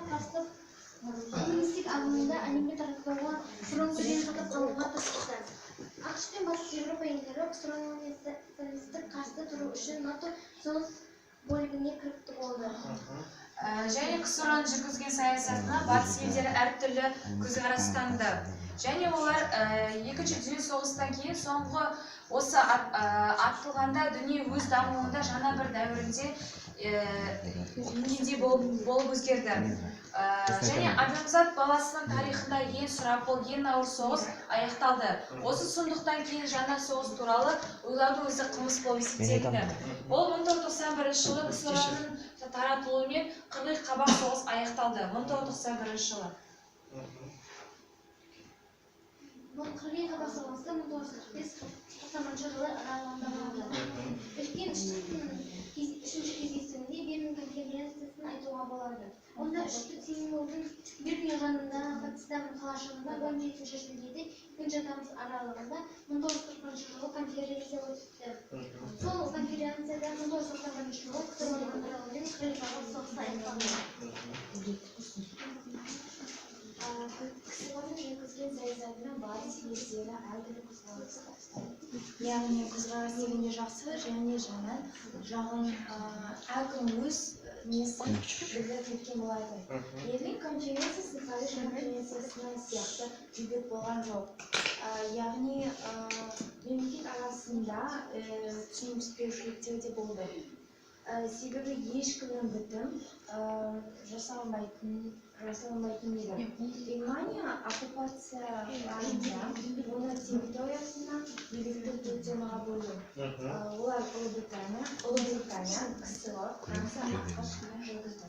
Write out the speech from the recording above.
қарсы коммунистік ағымында әлемге таратпауға КСРО күшін сатып қалуға тырысты. ақш пен батыс еуропа елдері КСРО-ға социалистік қарсы тұру үшін НАТО соғыс бөлігіне кірікті болды. Және КСРО-ның жүргізген саясатына батыс елдері әртүрлі көзқарас танытты. Және олар екінші дүние соғыстан кейін соңғы осы артылғанда дүние өз дамуында жаңа бір дәуірінде болып өзгерді. Және адамзат баласының тарихында ең сұрапыл, ең ауыр соғыс аяқталды. Осы сондықтан кейін жаңа соғыс туралы ойлаудың өзі қылмыс болып есептелінді. Ол 1991 жылы КСРО-ның таратылуымен қырғыз қабақ соғыс аяқталды. 1991 жылы. Бұл қырғыз қабақ соғысы 1945-1991 жылы аралығында болды. Үлкен үштіктің үшінші кездесуінде Берлин конференциясын айтуға болады. Онда үштік семинардың Берлин жанында Потсдам қалашығында 17 шілдеде 2 тамыз аралығында 1940 жылы конференция өтті. Сол конференцияда 1991 жылы КСРО-ның таралуымен қырғыз қабақ соғысы аяқталды. КСРО-ның жүргізген саясатына батыс елдері әртүрлі көзқарас қалыптасты. Яғни көзқарас дегенде жақсы және жаман жағын әркім өз несін білдіріп кеткен болады. Берлин конференциясы Париж конференциясының сияқты жүйбек болған жоқ. Яғни мемлекет арасында түсініспеушіліктер де болды. Себебі ешкімнің бітім жасалмайтын еді. Германия оккупация барысында оны территориясына билікті төртемаға бөлді. Олар Ұлыбритания, КСРО, Франция, ақш жүргізді.